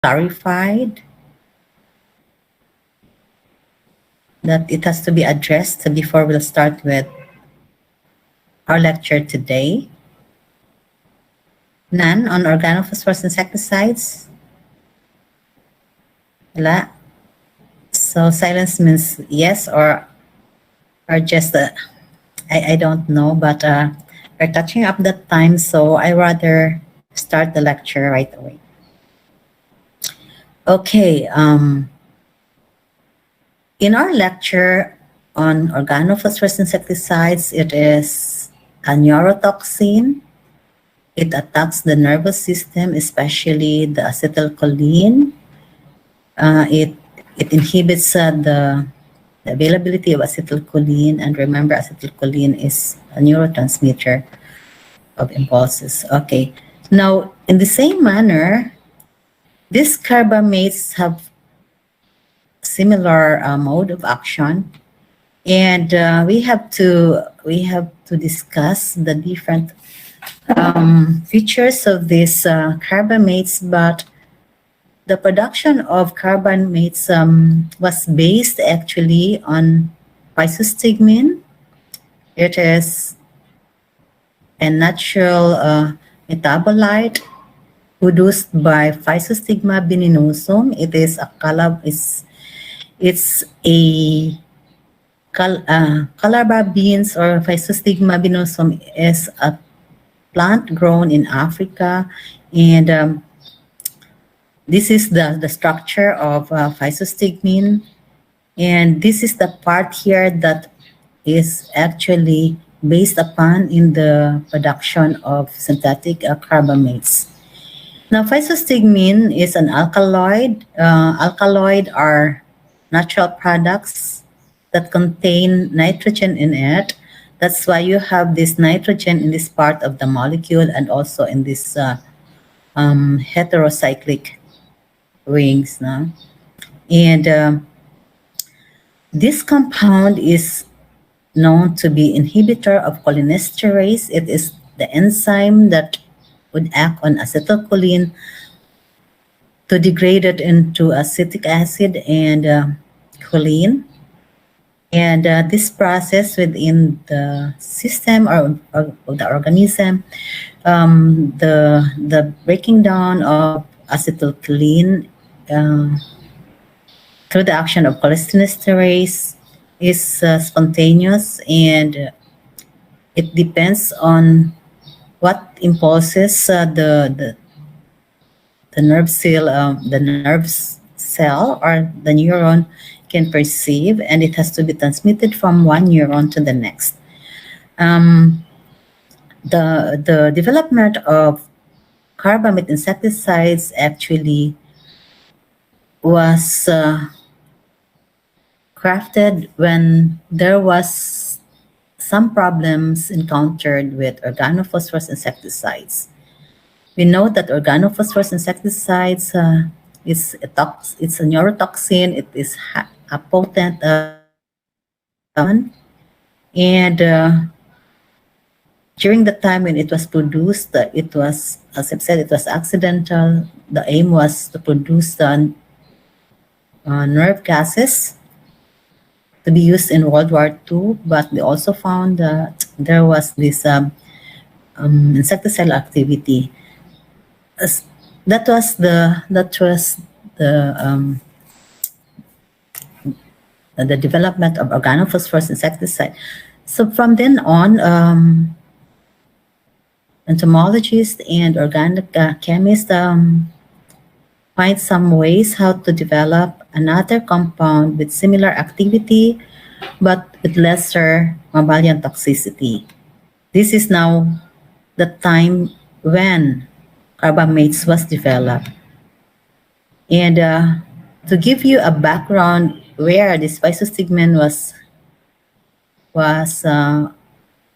clarified, that it has to be addressed before we'll start with our lecture today? None on organophosphorus insecticides? Wala. So silence means yes or just I don't know, but we're touching up that time, so I rather start the lecture right away. Okay, in our lecture on organophosphorus insecticides, it is a neurotoxin. It attacks the nervous system, especially the acetylcholine. It inhibits the availability of acetylcholine, and remember, acetylcholine is a neurotransmitter of impulses. Okay, now in the same manner, these carbamates have similar mode of action, and we have to discuss the different features of these carbamates. But the production of carbamates was based actually on physostigmine. It is a natural metabolite produced by Physostigma venenosum. It is a it's a calabar beans, or Physostigma venenosum is a plant grown in Africa, and this is the structure of physostigmine, and this is the part here that is actually based upon in the production of synthetic carbamates. Now, physostigmine is an alkaloid. Alkaloid are natural products that contain nitrogen in it. That's why you have this nitrogen in this part of the molecule and also in this heterocyclic rings. No? And this compound is known to be inhibitor of cholinesterase. It is the enzyme that would act on acetylcholine to degrade it into acetic acid and choline. And this process within the system or the organism, the breaking down of acetylcholine through the action of cholinesterase is spontaneous, and it depends on what impulses the nerve cell or the neuron can perceive, and it has to be transmitted from one neuron to the next. The development of carbamate insecticides actually was crafted when there was some problems encountered with organophosphorus insecticides. We know that organophosphorus insecticides it's a neurotoxin. It is a potent and during the time when it was produced, it was, as I've said, it was accidental. The aim was to produce the nerve gases to be used in World War II, but we also found that there was this insecticidal activity. That was the development of organophosphorus insecticide. So from then on, entomologists and organic chemists find some ways how to develop another compound with similar activity but with lesser mammalian toxicity. This is now the time when carbamates was developed. And to give you a background where this physostigmine was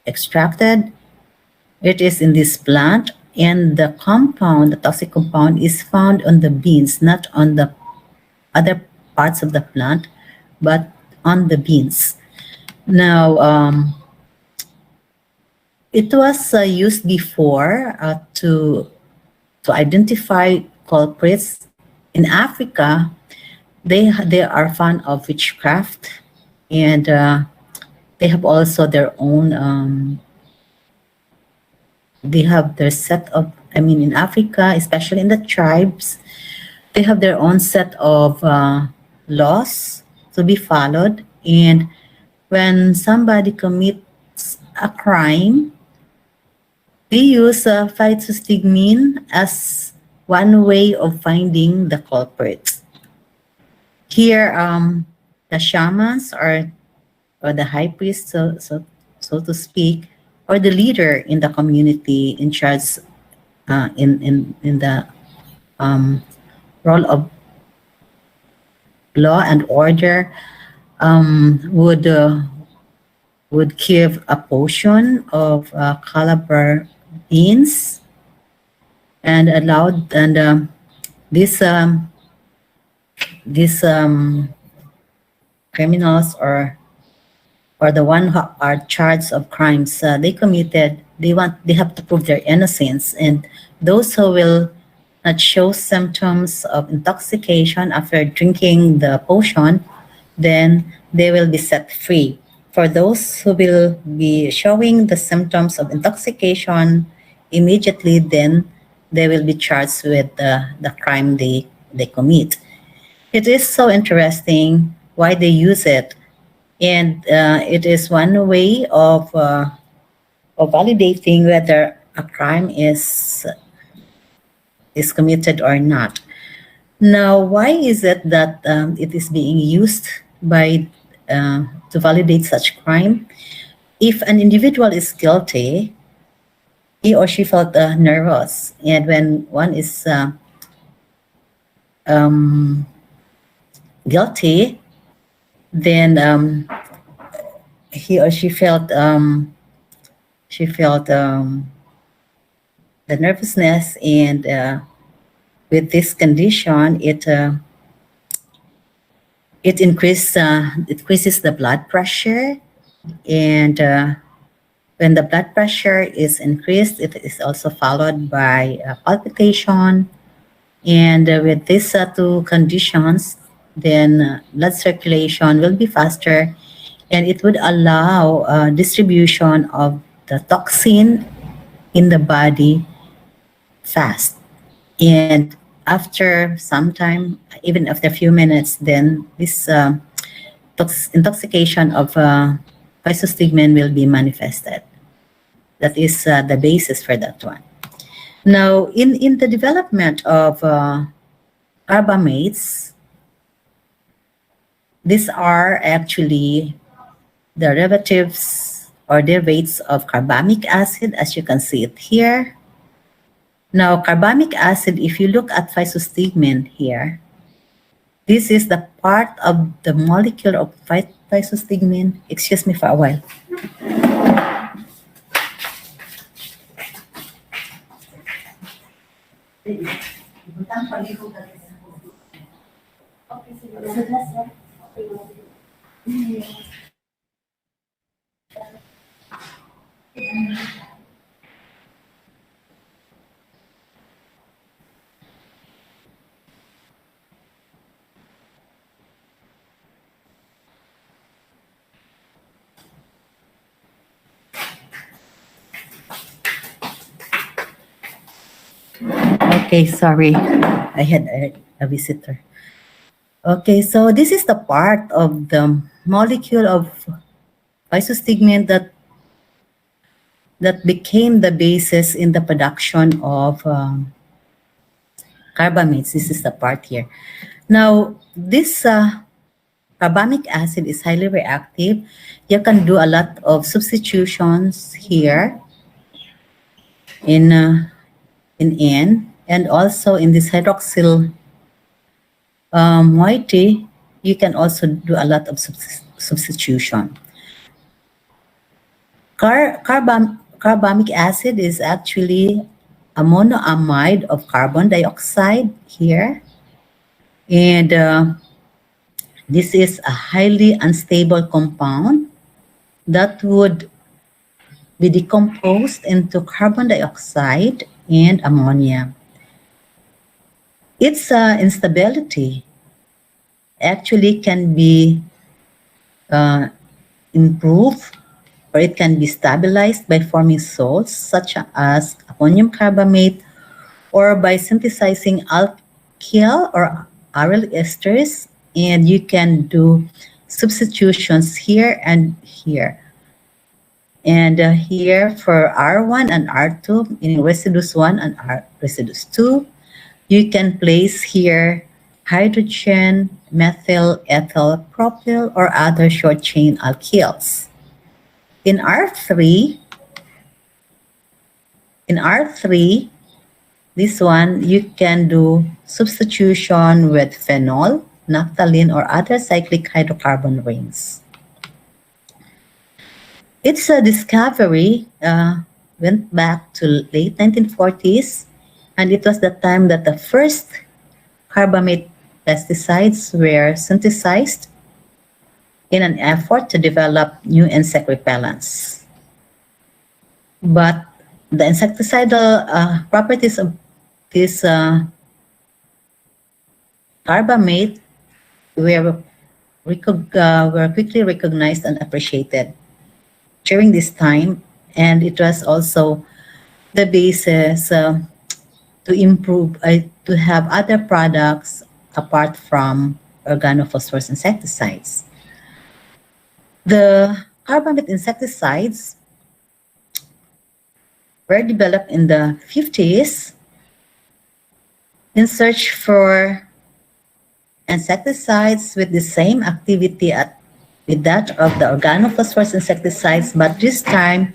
extracted, it is in this plant, and the toxic compound is found on the beans, not on the other parts of the plant, but on the beans. Now, it was used before to identify culprits in Africa, they are fond of witchcraft, and they have also their own. They have their set of. I mean, in Africa, especially in the tribes, they have their own set of laws to be followed. And when somebody commits a crime, we use phytostigmine as one way of finding the culprits. Here, the shamans or the high priest, so to speak, or the leader in the community in charge in the role of law and order, um, would uh, would give a potion of calabar beans and allowed and this these criminals or the one who are charged of crimes they committed, they have to prove their innocence, and those who will not show symptoms of intoxication after drinking the potion, then they will be set free. For those who will be showing the symptoms of intoxication immediately, then they will be charged with the crime they commit. It is so interesting why they use it, and it is one way of validating whether a crime is committed or not. Now, why is it that it is being used by to validate such crime? If an individual is guilty, he or she felt nervous, and when one is guilty, then he or she felt the nervousness, and with this condition, it increases the blood pressure, and when the blood pressure is increased, it is also followed by palpitation, and with these two conditions, then blood circulation will be faster, and it would allow distribution of the toxin in the body fast. And after some time, even after a few minutes, then this intoxication of physostigmine will be manifested. That is the basis for that one. Now, in the development of carbamates, these are actually derivatives or derivatives of carbamic acid, as you can see it here. Now, carbamic acid, if you look at physostigmine here, this is the part of the molecule of physostigmine. Excuse me for a while. Okay, sorry. I had a visitor. Okay, so this is the part of the molecule of physostigmine that became the basis in the production of carbamates. This is the part here. Now, this carbamic acid is highly reactive. You can do a lot of substitutions here in N, and also in this hydroxyl moiety, you can also do a lot of substitution. Carbamic acid is actually a monoamide of carbon dioxide here, and this is a highly unstable compound that would be decomposed into carbon dioxide and ammonia. Its instability actually can be uh, improved, or it can be stabilized by forming salts such as ammonium carbamate, or by synthesizing alkyl or aryl esters, and you can do substitutions here and here. And here for R1 and R2, meaning residues 1 and residues 2, you can place here hydrogen, methyl, ethyl, propyl, or other short chain alkyls. In R3, in R3, this one, you can do substitution with phenol, naphthalene, or other cyclic hydrocarbon rings. Its discovery went back to late 1940s, and it was the time that the first carbamate pesticides were synthesized in an effort to develop new insect repellents. But the insecticidal properties of this carbamate were, were quickly recognized and appreciated during this time, and it was also the basis to improve, to have other products apart from organophosphorus insecticides. The carbamate insecticides were developed in the 50s in search for insecticides with the same activity with that of the organophosphorus insecticides, but this time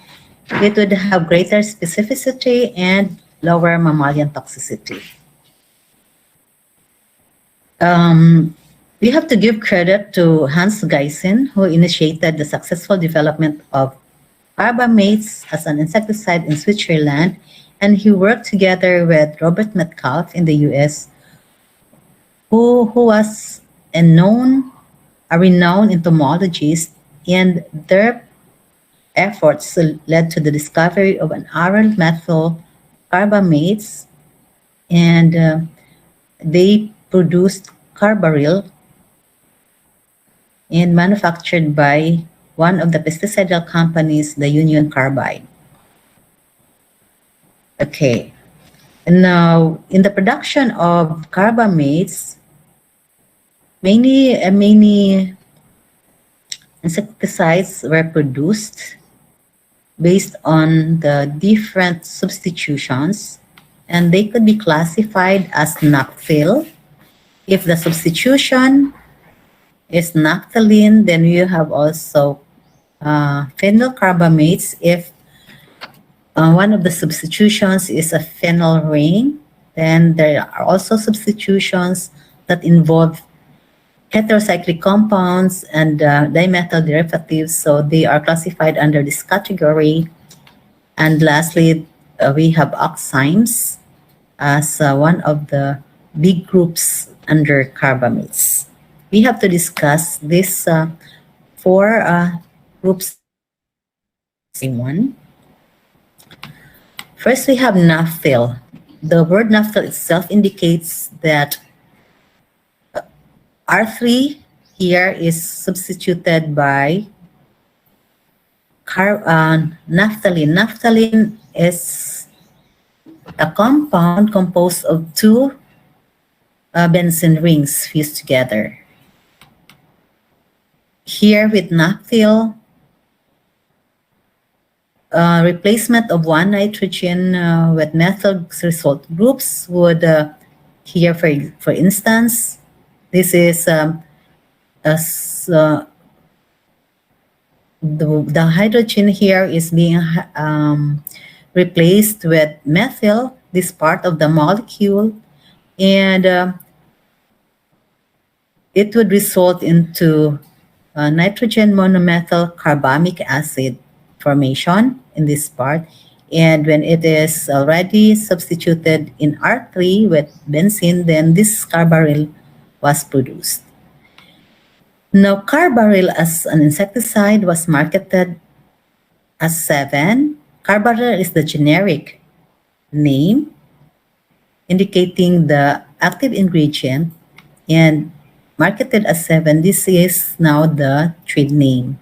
it would have greater specificity and lower mammalian toxicity. We have to give credit to Hans Geissen, who initiated the successful development of carbamates as an insecticide in Switzerland, and he worked together with Robert Metcalf in the US, who was a renowned entomologist, and their efforts led to the discovery of an aryl methyl carbamates, and they produced carbaryl and manufactured by one of the pesticidal companies, the Union Carbide. Okay, and now in the production of carbamates, many insecticides were produced based on the different substitutions, and they could be classified as naphthyl. If the substitution is naphthalene, then you have also phenylcarbamates. If one of the substitutions is a phenyl ring, then there are also substitutions that involve heterocyclic compounds and dimethyl derivatives, so they are classified under this category. And lastly, we have oximes as one of the big groups under carbamates. We have to discuss these four groups in one. First, we have naphthyl. The word naphthyl itself indicates that R3 here is substituted by naphthalene. Naphthalene is a compound composed of two benzene rings fused together. Here with naphthyl, replacement of one nitrogen with methyl result groups would, here for instance, this is the hydrogen here is being replaced with methyl, this part of the molecule, and it would result into nitrogen monomethyl carbamic acid formation in this part. And when it is already substituted in R3 with benzene, then this carbaryl was produced. Now, carbaryl as an insecticide was marketed as 7. Carbaryl is the generic name indicating the active ingredient and marketed as 7. This is now the trade name.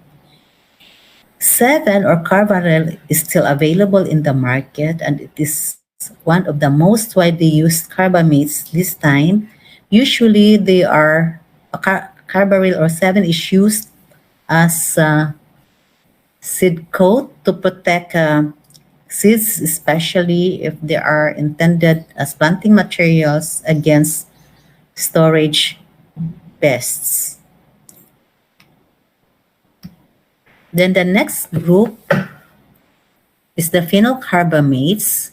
7 or carbaryl is still available in the market, and it is one of the most widely used carbamates this time. Usually they are carbaryl or 7 is used as seed coat to protect seeds, especially if they are intended as planting materials against storage pests. Then the next group is the phenylcarbamates.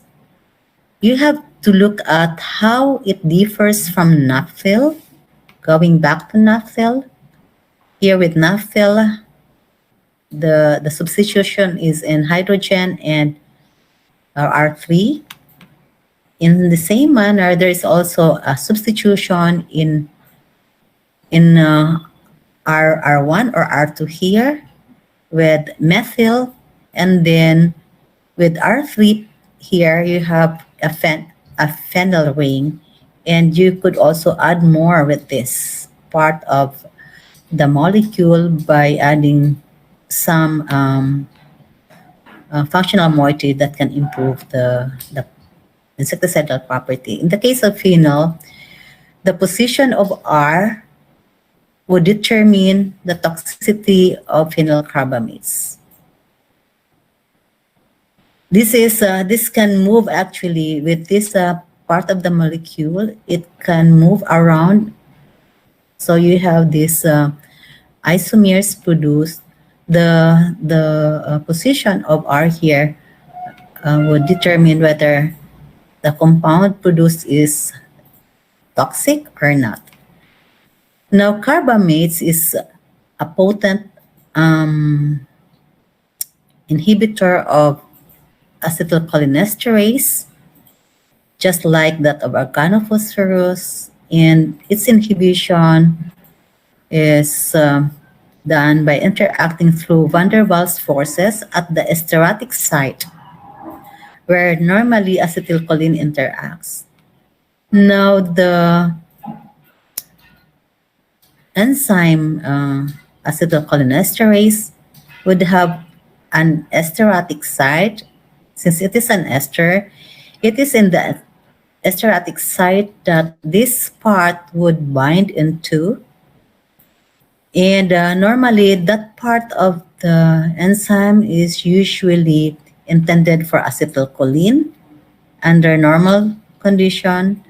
You have to look at how it differs from naphtha. Going back to naphtha, here with naphtha, the substitution is in hydrogen and R3. In the same manner, there is also a substitution in R1 or R2 here with methyl, and then with R3 here you have a phenyl ring, and you could also add more with this part of the molecule by adding some functional moiety that can improve the insecticidal property. In the case of phenol, the position of R would determine the toxicity of phenylcarbamates. This can move actually with this part of the molecule. It can move around. So you have these isomers produced. The position of R here would determine whether the compound produced is toxic or not. Now, carbamates is a potent inhibitor of acetylcholinesterase, just like that of organophosphorus, and its inhibition is done by interacting through van der Waals forces at the esteratic site, where normally acetylcholine interacts. Now, the enzyme acetylcholinesterase would have an esteratic site. Since it is an ester, it is in the esteratic site that this part would bind into. And normally that part of the enzyme is usually intended for acetylcholine under normal condition.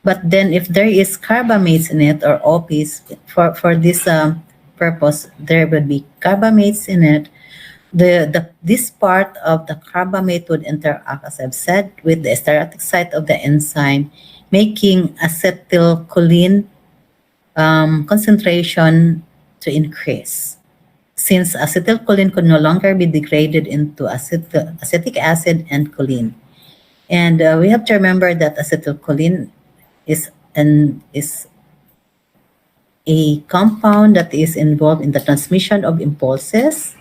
But then if there is carbamates in it or OPs, for this purpose, there would be carbamates in it. This part of the carbamate would interact, as I've said, with the esteratic site of the enzyme, making acetylcholine concentration to increase. Since acetylcholine could no longer be degraded into acetic acid and choline. And we have to remember that acetylcholine is a compound that is involved in the transmission of impulses.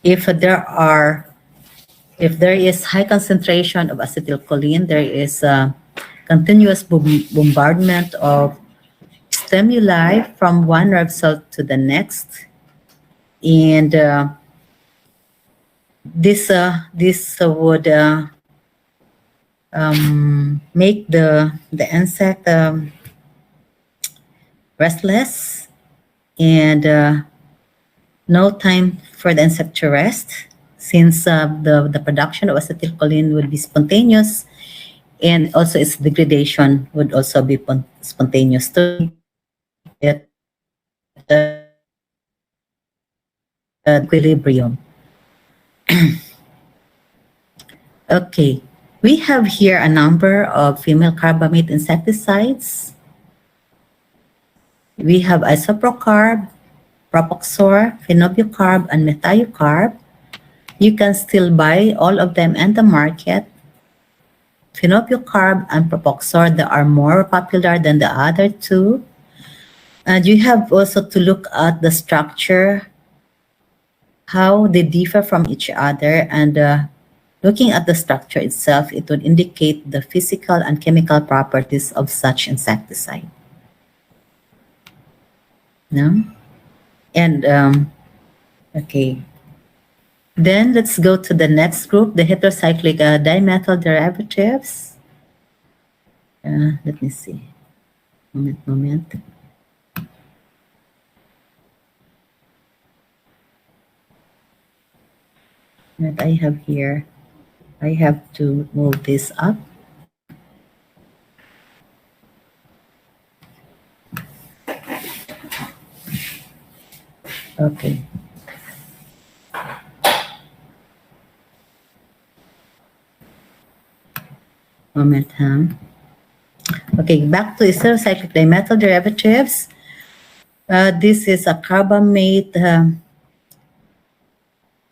If there is high concentration of acetylcholine, there is a continuous bombardment of stimuli from one nerve cell to the next, and this would make the insect restless, and no time for the insect to rest, since the production of acetylcholine would be spontaneous, and also its degradation would also be spontaneous to it equilibrium. Okay, we have here a number of female carbamate insecticides. We have isoprocarb, propoxor, phenobucarb, and metiocarb. You can still buy all of them in the market. Phenobucarb and propoxor, they are more popular than the other two. And you have also to look at the structure, how they differ from each other, and Looking at the structure itself, it would indicate the physical and chemical properties of such insecticide. No? And, okay. Then let's go to the next group, the heterocyclic dimethyl derivatives. Let me see. Moment. What I have here, I have to move this up. Okay. Momentum. Okay, back to heterocyclic dimethyl derivatives. This is a carbamate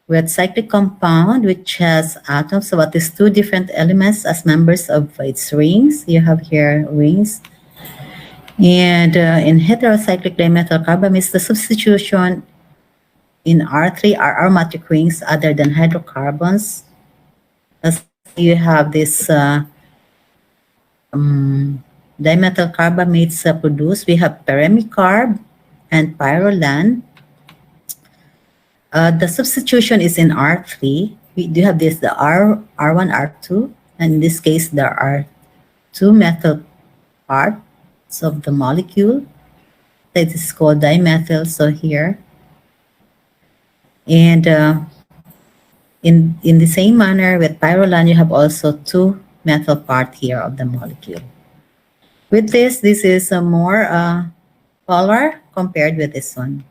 with cyclic compound which has atoms of at least two different elements as members of its rings. You have here rings. And in heterocyclic dimethyl carbamates, the substitution in R3 are aromatic rings other than hydrocarbons. As you have this dimethyl carbamates produced, we have peremicarb and pyrolan. The substitution is in R3. We do have this, the R1, R2, and in this case, there are two methyl parts of the molecule. That is called dimethyl, so here. And in the same manner with pyrolan, you have also two methyl part here of the molecule. With this is a more polar compared with this one.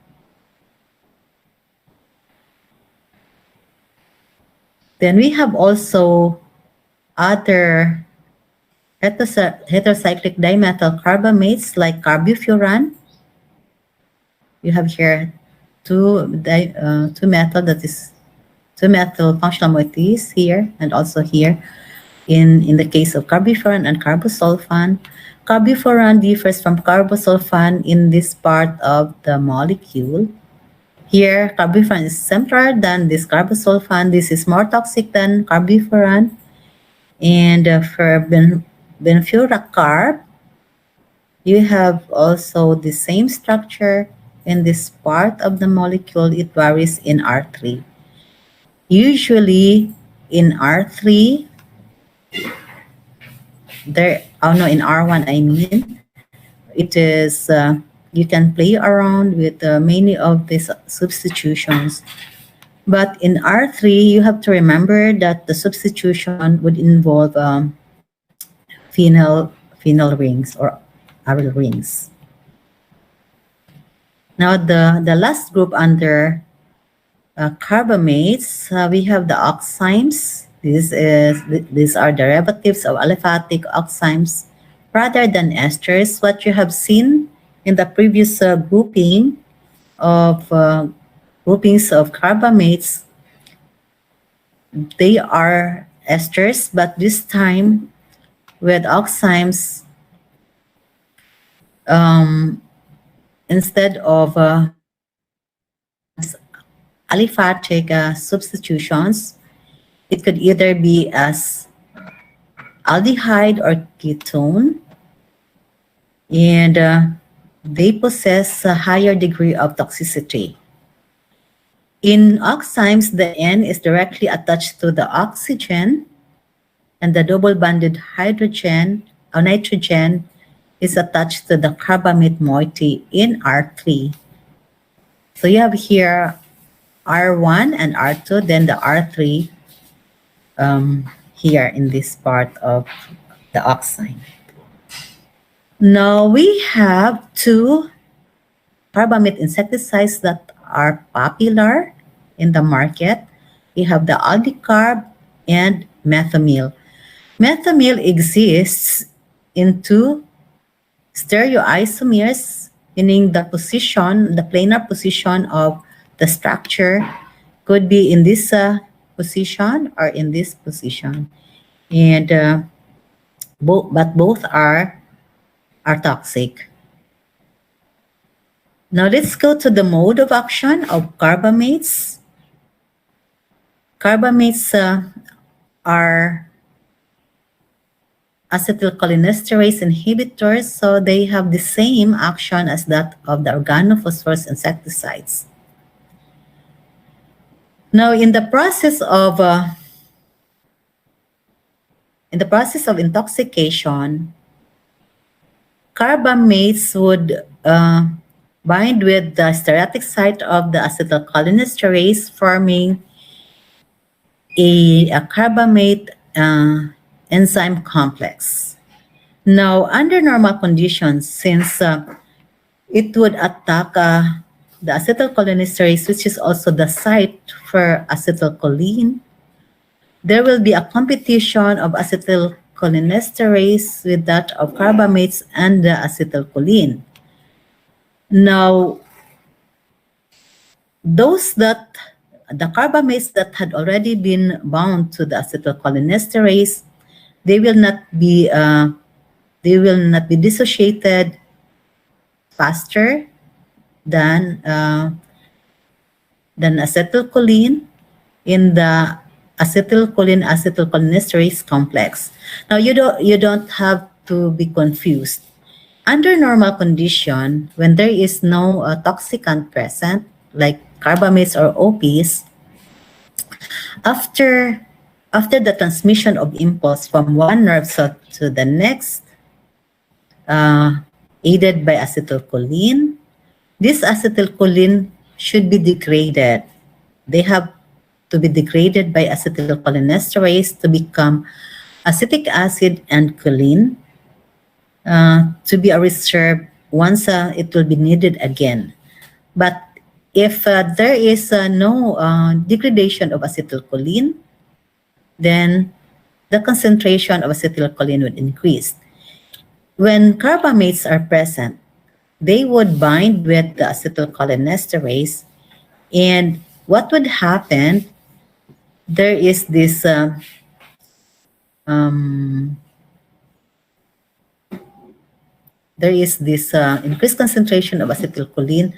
Then we have also other heterocyclic dimethyl carbamates like carbofuran. You have here two methyl, that is two methyl functional moieties here and also here. In the case of carbofuran and carbosulfan, carbofuran differs from carbosulfan in this part of the molecule. Here, carbofuran is simpler than this carbosulfan. This is more toxic than carbofuran. And for benfuracarb, you have also the same structure in this part of the molecule. It varies in R3. Usually in R3, in R1 I mean, it is, you can play around with many of these substitutions. But in R3, you have to remember that the substitution would involve phenyl rings or aryl rings. Now the last group under carbamates, we have the oximes. These are derivatives of aliphatic oximes rather than esters. What you have seen in the previous groupings of carbamates, they are esters, but this time with oximes, instead of aliphatic substitutions, it could either be as aldehyde or ketone, and they possess a higher degree of toxicity. In oximes, the N is directly attached to the oxygen, and the double-bonded hydrogen or nitrogen is attached to the carbamate moiety in R3. So you have here R1 and R2, then the R3 here in this part of the oxime. Now we have two carbamate insecticides that are popular in the market. We have the aldicarb and methomyl. Methomyl exists in two stereoisomers, meaning the planar position of the structure could be in this position or in this position, and both are toxic. Now let's go to the mode of action of carbamates. Carbamates are acetylcholinesterase inhibitors, so they have the same action as that of the organophosphorus insecticides. Now, in the process of intoxication, carbamates would bind with the stereotic site of the acetylcholinesterase, forming a carbamate enzyme complex. Now, under normal conditions, since it would attack the acetylcholinesterase, which is also the site for acetylcholine, there will be a competition of acetylcholinesterase with that of carbamates and the acetylcholine. Now, the carbamates that had already been bound to the acetylcholinesterase, they will not be dissociated faster than acetylcholine in the acetylcholinesterase complex. Now, you don't have to be confused. Under normal condition, when there is no toxicant present, like carbamates or OPs, after the transmission of impulse from one nerve cell to the next, aided by acetylcholine, this acetylcholine should be degraded. They have to be degraded by acetylcholinesterase to become acetic acid and choline, to be a reserve once it will be needed again. But if there is no degradation of acetylcholine, then the concentration of acetylcholine would increase. When carbamates are present, they would bind with the acetylcholinesterase, and what would happen, there is this increased concentration of acetylcholine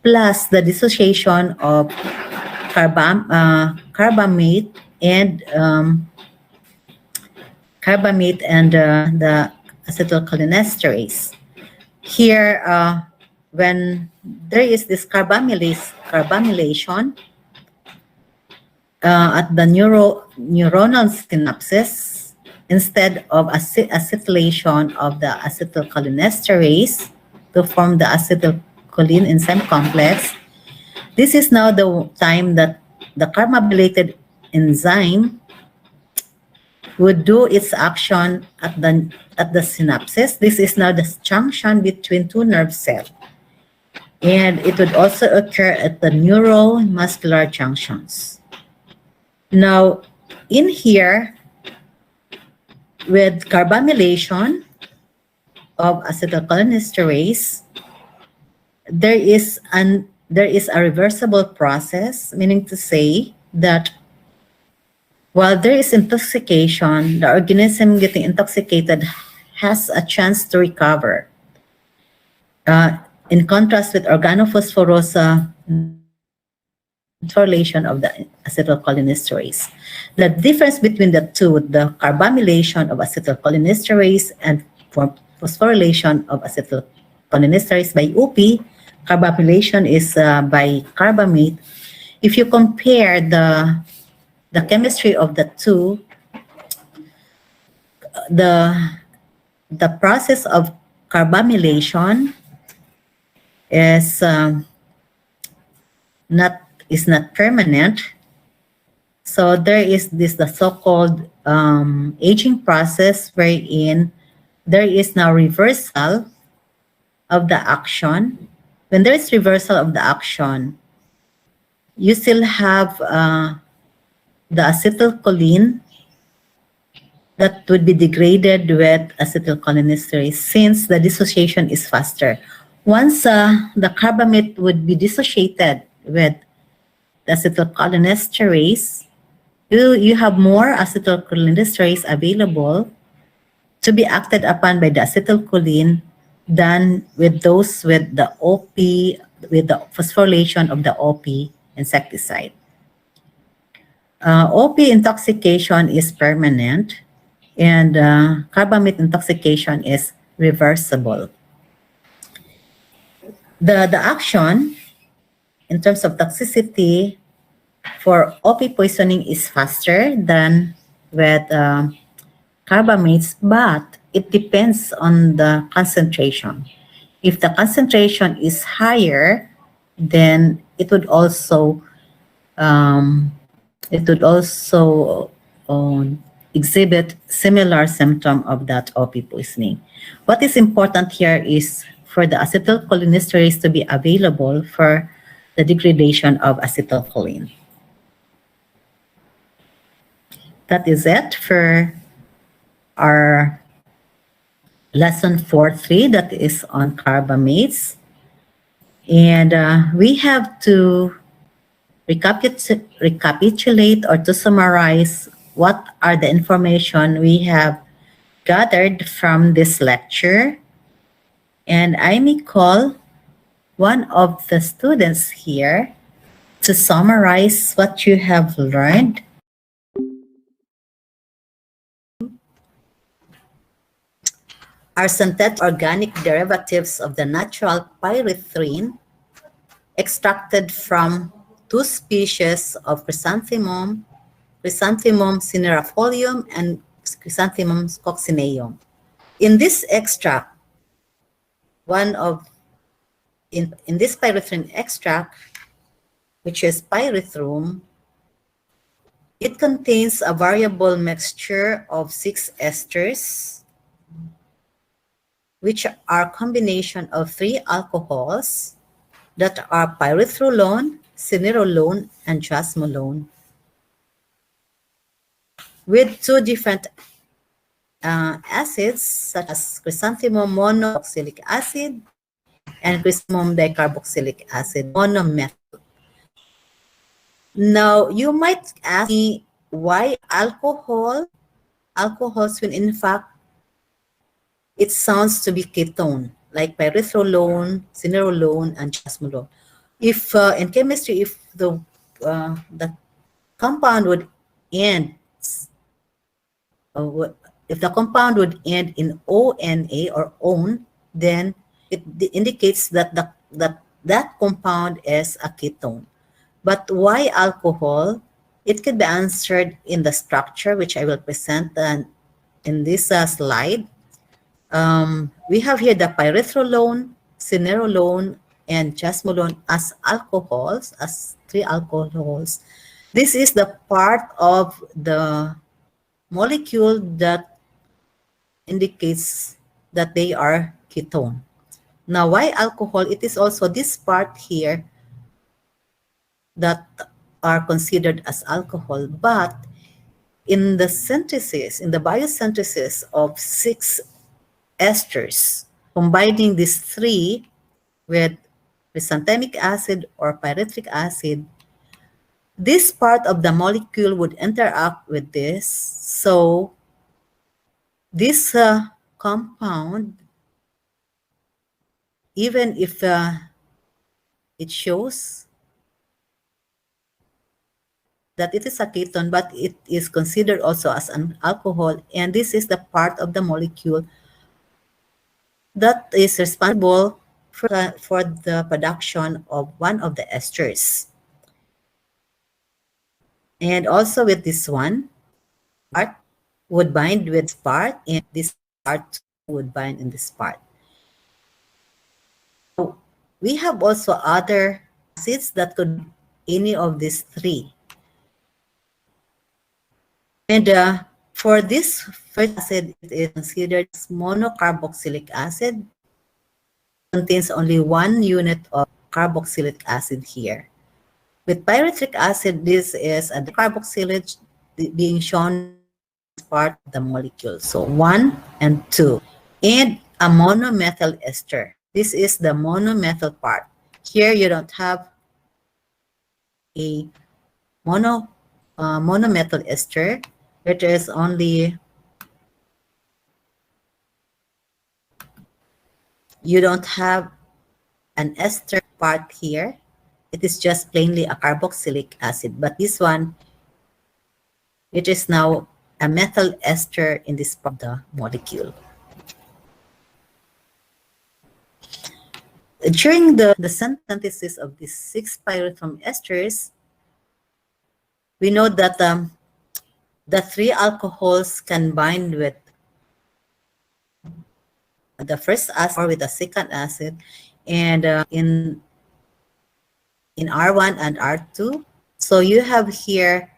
plus the dissociation of carbamate and the acetylcholinesterase. Here, when there is this carbamylation at the neuronal synapses, instead of acetylation of the acetylcholinesterase to form the acetylcholine enzyme complex, this is now the time that the carboxylated enzyme would do its action at the synapses. This is now the junction between two nerve cells, and it would also occur at the neuromuscular junctions. Now, in here, with carbamylation of acetylcholinesterase, there is a reversible process, meaning to say that while there is intoxication, the organism getting intoxicated has a chance to recover. In contrast with organophosphorus phosphorylation of the acetylcholinesterase. The difference between the two, the carbamylation of acetylcholinesterase and phosphorylation of acetylcholinesterase by UP, carbamylation is by carbamate. If you compare the chemistry of the two, the process of carbamylation is not permanent. So there is the so-called aging process, wherein there is now reversal of the action. When there is reversal of the action, you still have the acetylcholine that would be degraded with acetylcholinesterase, since the dissociation is faster. Once the carbamate would be dissociated with the acetylcholinesterase, you have more acetylcholinesterase available to be acted upon by the acetylcholine than with those with the OP, with the phosphorylation of the OP insecticide. OP intoxication is permanent, and carbamate intoxication is reversible. The action in terms of toxicity for OP poisoning is faster than with carbamates, but it depends on the concentration. If the concentration is higher, then it would also exhibit similar symptom of that OP poisoning. What is important here is for the acetylcholinesterase to be available for the degradation of acetylcholine. That is it for our lesson 4.3 that is on carbamates. And we have to recapitulate or to summarize what are the information we have gathered from this lecture. And I may call one of the students here to summarize what you have learned. Are synthetic organic derivatives of the natural pyrethrin extracted from two species of chrysanthemum cinerifolium and Chrysanthemum coccineum. In this extract, in this pyrethrin extract, which is pyrethrum, it contains a variable mixture of 6 esters, which are a combination of 3 alcohols that are pyrethrilone, cinerolone, and jasmolone, with 2 different acids such as chrysanthemum monocarboxylic acid and chrysanthemum dicarboxylic acid monomethyl. Now, you might ask me why alcohols when in fact it sounds to be ketone, like pyrethrilone, cinerolone, and jasmolone. If in chemistry, if the compound would end if the compound would end in ONA or ON, then it indicates that that compound is a ketone. But why alcohol? It could be answered in the structure, which I will present in this slide. We have here the pyrethrilone, cinerolone, and jasmolone as alcohols, as 3 alcohols. This is the part of the molecule that indicates that they are ketone. Now, why alcohol? It is also this part here that are considered as alcohol, but in the synthesis, in the biosynthesis of 6 esters, combining these 3 with chrysanthemic acid or pyritic acid, this part of the molecule would interact with this. So this compound, even if it shows that it is a ketone, but it is considered also as an alcohol, and this is the part of the molecule that is responsible for the production of one of the esters. And also with this one, part would bind with part, and this part would bind in this part. So we have also other acids that could be any of these 3. And for this first acid, it is considered as monocarboxylic acid. It contains only 1 unit of carboxylic acid here. With pyritic acid, this is a carboxylate being shown as part of the molecule. So 1 and 2. And a monomethyl ester. This is the monomethyl part. Here you don't have a monomethyl ester. It is only, you don't have an ester part here. It is just plainly a carboxylic acid. But this one, It is now a methyl ester in this part of the molecule. During the synthesis of these 6 pyrethrum esters, we know that the 3 alcohols can bind with the first acid or with the second acid, and in R1 and R2. So you have here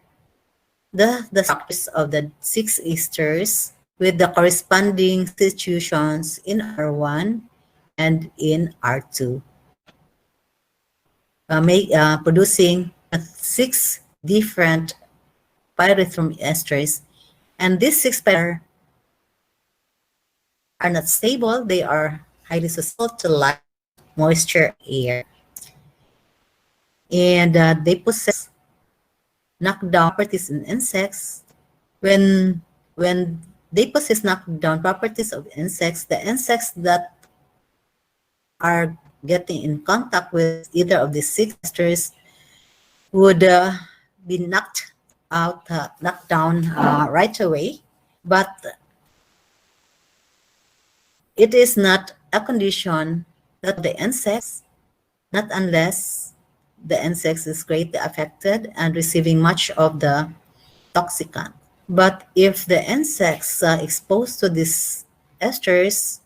the structures of the 6 esters with the corresponding substitutions in R1 and in R2, producing 6 different pyrethrum esters. And these 6 are not stable. They are highly susceptible to light, moisture, air. And they possess knockdown properties in insects. When they possess knockdown properties of insects, the insects that are getting in contact with either of these 6 esters would be knocked down right away. But it is not a condition that the insects, not unless the insects is greatly affected and receiving much of the toxicant. But if the insects exposed to these esters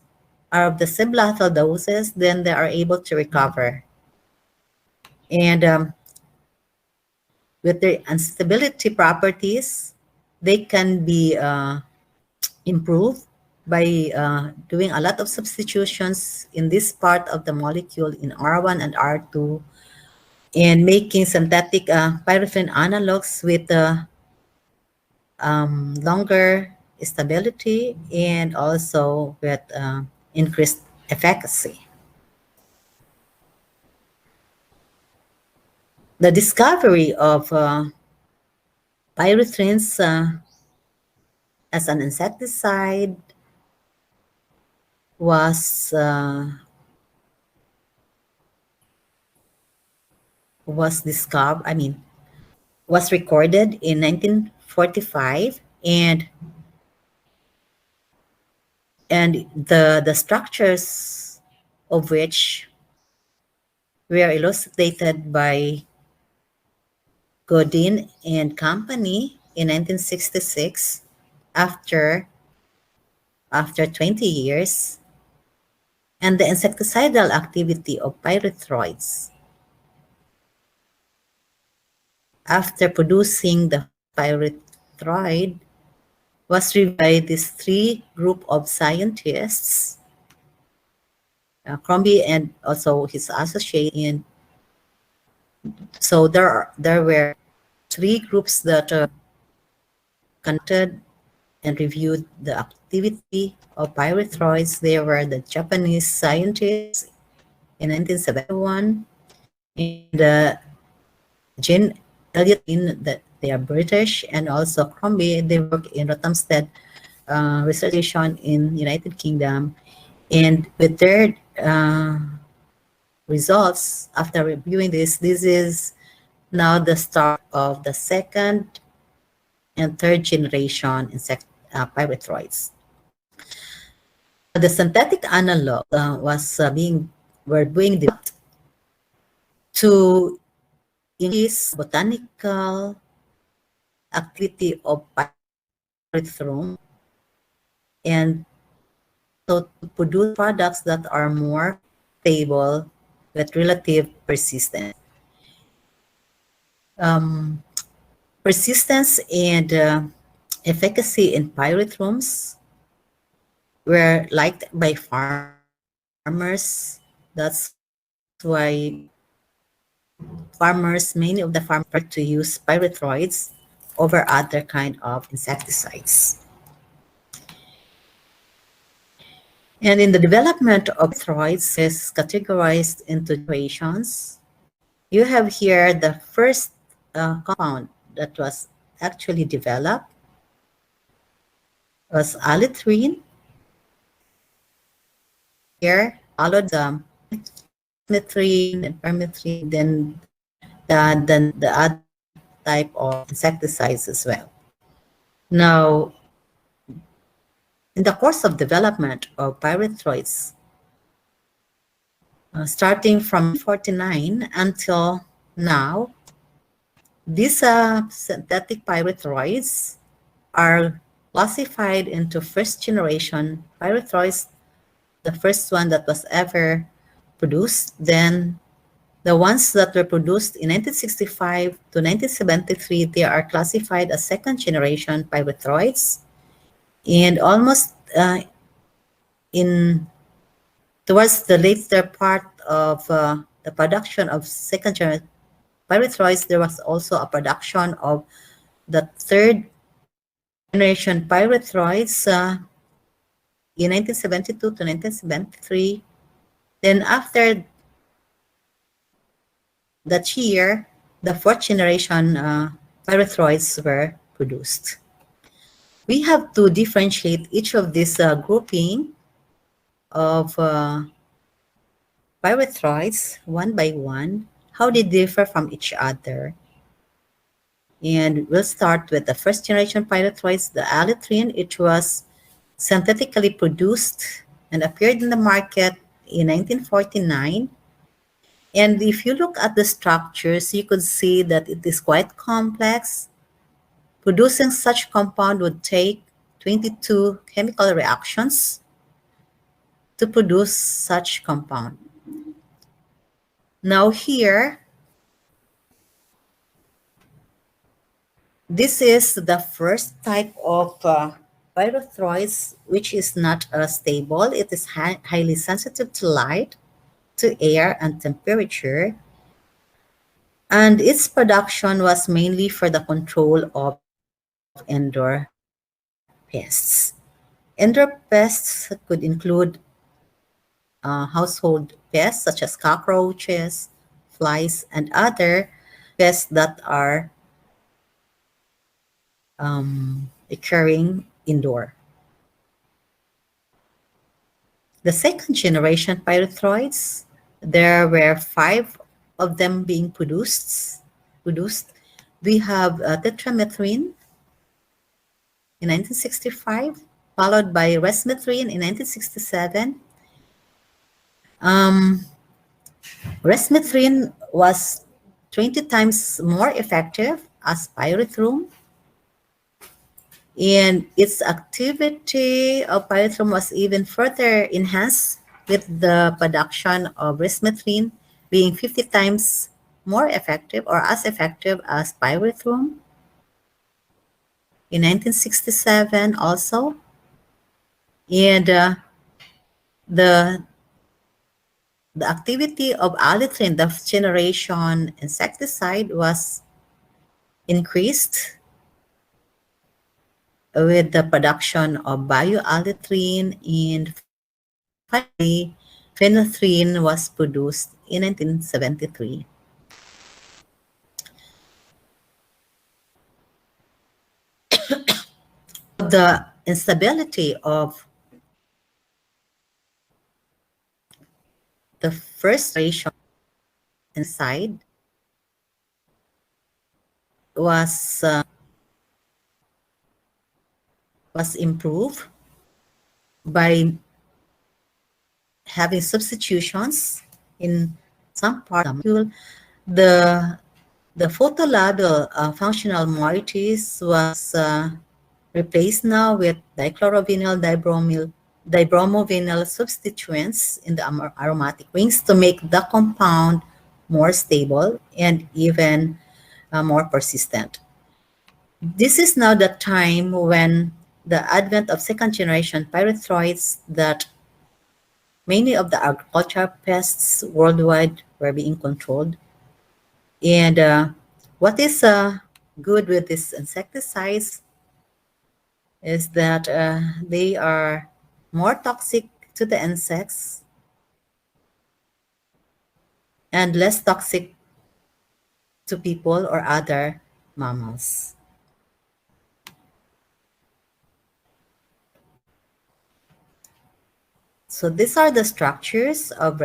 are of the sublethal doses, then they are able to recover. And with their unstability properties, they can be improved by doing a lot of substitutions in this part of the molecule in R1 and R2, and making synthetic pyrethrin analogs with longer stability and also with increased efficacy. The discovery of pyrethrins as an insecticide was was recorded in 1945, and the structures of which were elucidated by Godin and company in 1966 after 20 years, and the insecticidal activity of pyrethroids after producing the pyrethroid was reviewed by this 3 group of scientists, Crombie and also his associate. And so there were 3 groups that conducted and reviewed the activity of pyrethroids. They were the Japanese scientists in 1971, and Jean Elliott, that they are British, and also Crombie. They work in Rothamsted Research Station in United Kingdom, and with their results after reviewing this is now the start of the second and third generation pyrethroids. The synthetic analog were being developed to increase botanical activity of pyrethrum and so to produce products that are more stable with relative persistence. Persistence and efficacy in pyrethrums were liked by farmers. That's why many of the farmers prefer to use pyrethroids over other kind of insecticides. And in the development of pyrethroids is categorized into generations. You have here the first compound that was actually developed was alethrin. Here followed the methrin and permethrin, then the other type of insecticides as well. Now, in the course of development of pyrethroids, starting from 1949 until now, these synthetic pyrethroids are classified into first generation pyrethroids, the first one that was ever produced. Then the ones that were produced in 1965 to 1973, they are classified as second generation pyrethroids. And almost in towards the later part of the production of second generation pyrethroids, there was also a production of the third generation pyrethroids in 1972 to 1973. Then after that year, the fourth generation pyrethroids were produced. We have to differentiate each of these grouping of pyrethroids one by one, how they differ from each other. And we'll start with the first generation pyrethroids, the allotrine. It was synthetically produced and appeared in the market in 1949. And if you look at the structures, you could see that it is quite complex. Producing such compound would take 22 chemical reactions to produce such compound. Now here, this is the first type of pyrethroids which is not stable. It is highly sensitive to light, to air, and temperature. And its production was mainly for the control of indoor pests. Indoor pests could include household pests such as cockroaches, flies, and other pests that are occurring indoor. The second generation pyrethroids, there were five of them being produced. We have tetramethrin in 1965, followed by resmethrin in 1967. Resmethrin was 20 times more effective as pyrethrum, and its activity of pyrethrum was even further enhanced with the production of resmethrin being 50 times more effective or as effective as pyrethrum in 1967 also. And the activity of allotrine, the generation insecticide, was increased with the production of bioallotrine, and finally phenolphthalein was produced in 1973. The instability of the first generation inside was improved by having substitutions in some part of the molecule. The photolabile functional moieties was replaced now with dichlorophenyl dibromovinyl substituents in the aromatic rings to make the compound more stable and even more persistent. This is now the time when the advent of second generation pyrethroids, that many of the agricultural pests worldwide were being controlled. And what is good with these insecticides is that they are more toxic to the insects and less toxic to people or other mammals. So these are the structures of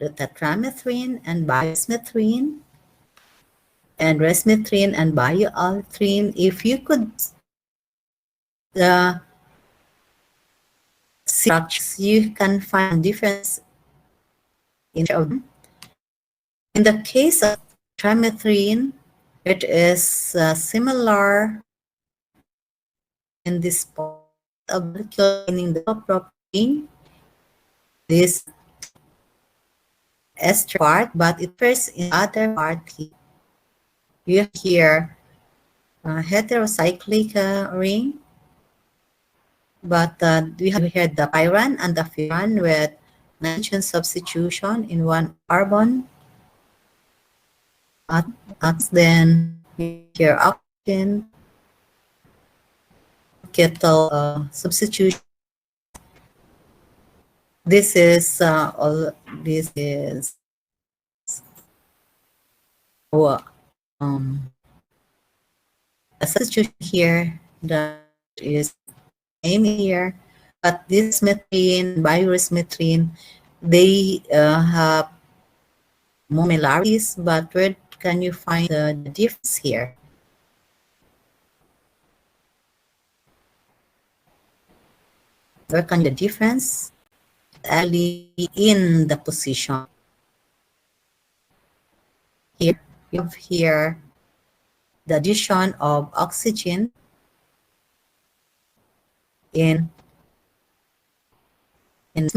tetramethrin and biosmethrin, and resmethrin and bioaltrin. If you could the structures, you can find difference in each of them. In the case of trimethylene, it is similar in this part of molecule containing the propane, this ester part, but it occurs in the other part here. You have here heterocyclic ring, but we have here the pyran and the furan with nitrogen substitution in one carbon atoms. Then here oxygen, kettle substitution. This is all. This is um, a substitution here that is name here, but this methane, bioresmethane, they have more similarities, but where can you find the difference here? Where can the difference? Actually in the position. Here, you have here the addition of oxygen in and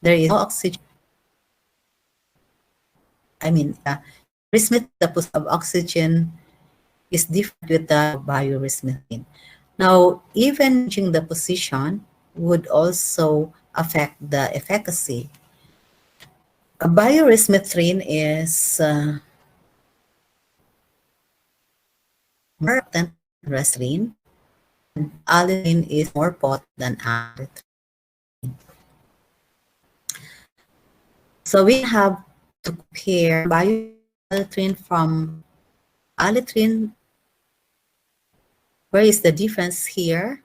there is no oxygen. I mean, the position of oxygen is different with the bioresmethane. Now, even changing the position would also affect the efficacy. A bioresmethane is more potent than resveratrol, and allicin is more potent than allicin. So we have to compare bioallicin from allicin. Where is the difference here?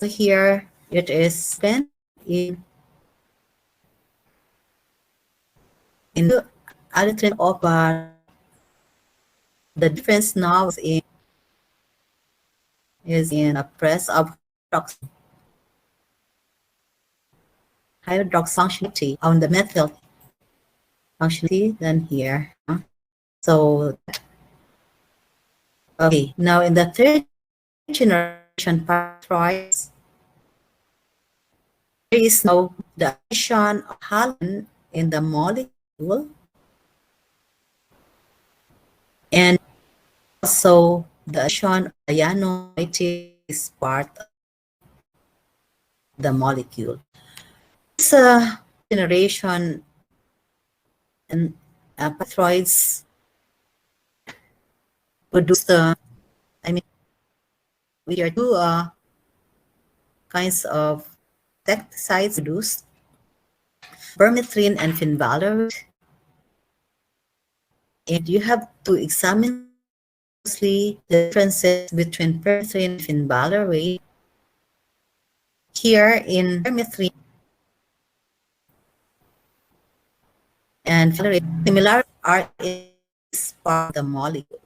So here it is spent in the allicin of the difference now is in a press of hydroxy on the methyl functionality than here. So okay, now in the third generation pyrites, there is no the addition of halon in the molecule, and also the addition of cyanoactive is part of the molecule. This generation and pyrites produce we are two kinds of insecticides produced, permethrin and fenvalerate, and you have to examine closely the differences between permethrin and fenvalerate. Here in permethrin and fenvalerate, similar are in this part of the molecule.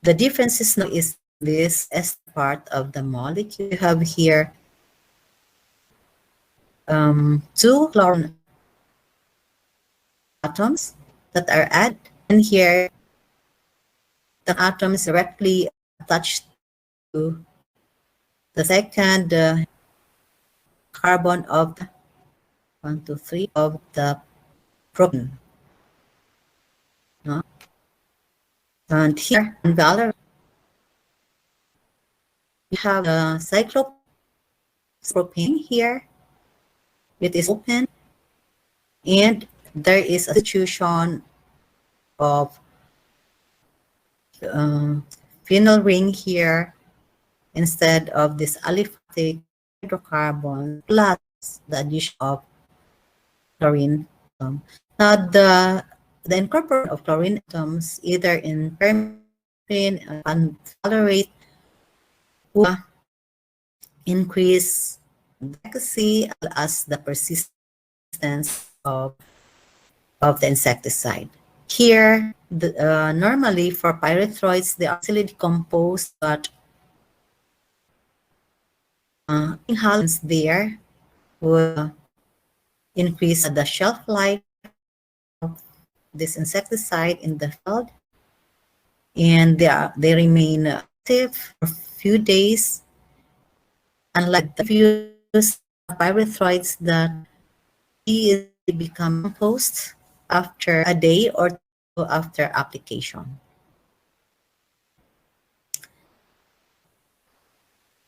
The differences now is this as part of the molecule. You have here two chlorine atoms that are added, and here the atom is directly attached to the second carbon of the 1, 2, 3 of the protein. No? And here in Valor, we have the cyclopropane here. It is open, and there is a substitution of phenyl ring here instead of this aliphatic hydrocarbon plus the addition of chlorine atom. Now the incorporation of chlorine atoms either in permethrin and fenvalerate will increase the efficacy as the persistence of the insecticide. Here, normally for pyrethroids, they are easily decomposed, but halogens there would increase the shelf life of this insecticide in the field, and they remain active for a few days, unlike the previous pyrethroids that easily become compost after a day or two after application.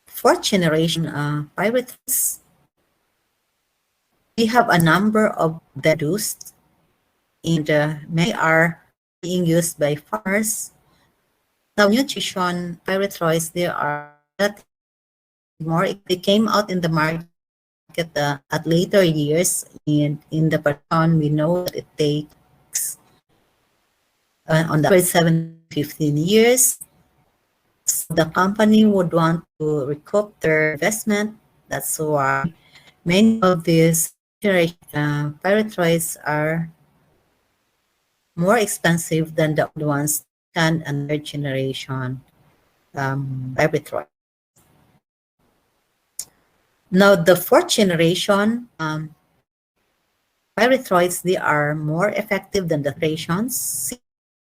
Fourth generation pyrethroids, we have a number of them produced, and many are being used by farmers. Some nutrition pyrethroids, they are more, they came out in the market at later years, and in the production, we know that it takes on the average 7 to 15 years. So the company would want to recoup their investment. That's why many of these pyrethroids are more expensive than the old ones, second and third generation pyrethroid. Now, the fourth generation pyrethroids, they are more effective than the generations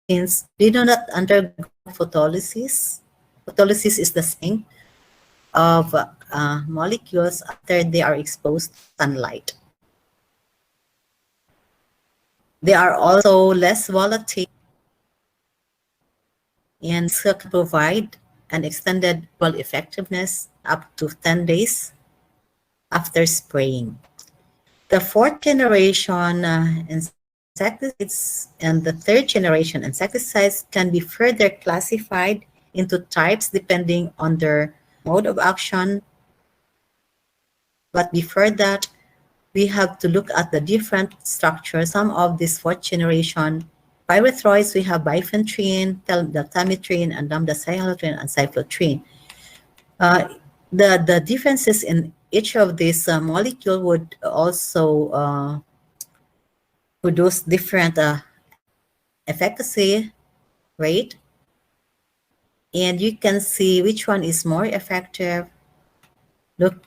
since they do not undergo photolysis. Photolysis is the sinking of molecules after they are exposed to sunlight. They are also less volatile and can provide an extended effectiveness up to 10 days after spraying. The fourth generation insecticides and the third generation insecticides can be further classified into types depending on their mode of action. But before that, we have to look at the different structures. Some of these fourth generation pyrethroids, we have bifenthrin, daltamethrin, and lambda-cyhalothrin, and cyflothrin. The differences in each of these molecule would also produce different efficacy rate, and you can see which one is more effective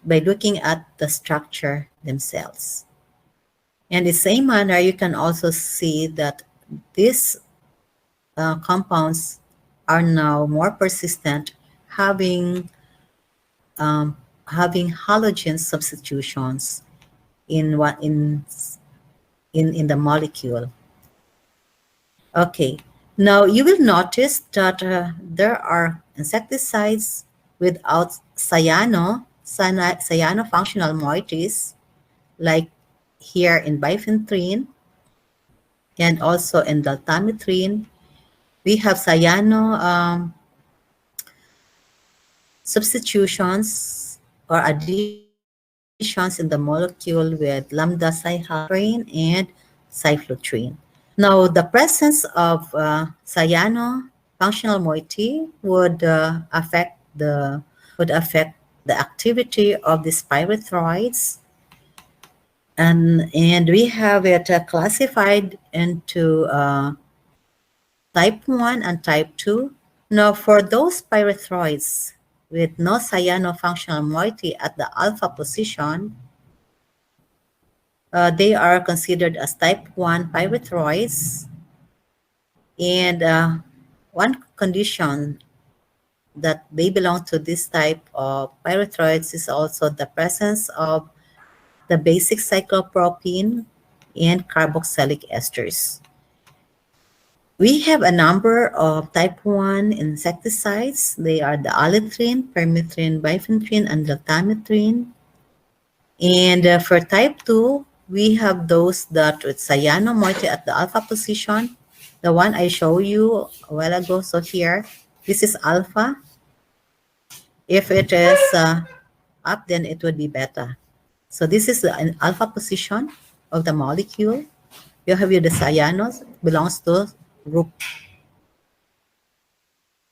by looking at the structure themselves. And in the same manner, you can also see that these compounds are now more persistent, having halogen substitutions in the molecule. Okay, now you will notice that there are insecticides without cyano-functional moieties, like here in bifenthrin and also in daltamethrin. We have cyano substitutions or additions in the molecule with lambda-cyhalothrin and cyflothrin. Now, the presence of cyano functional moiety would affect the activity of these pyrethroids, and we have it classified into type 1 and type 2. Now, for those pyrethroids with no cyano-functional moiety at the alpha position, they are considered as type 1 pyrethroids. And one condition that they belong to this type of pyrethroids is also the presence of the basic cyclopropene and carboxylic esters. We have a number of type 1 insecticides. They are the alethrin, permethrin, bifenthrin, and daltamethrin. And for type 2, we have those that with cyano moiety at the alpha position. The one I showed you a while ago. So here, this is alpha. If it is up, then it would be beta. So this is an alpha position of the molecule. You have the cyanos, belongs to group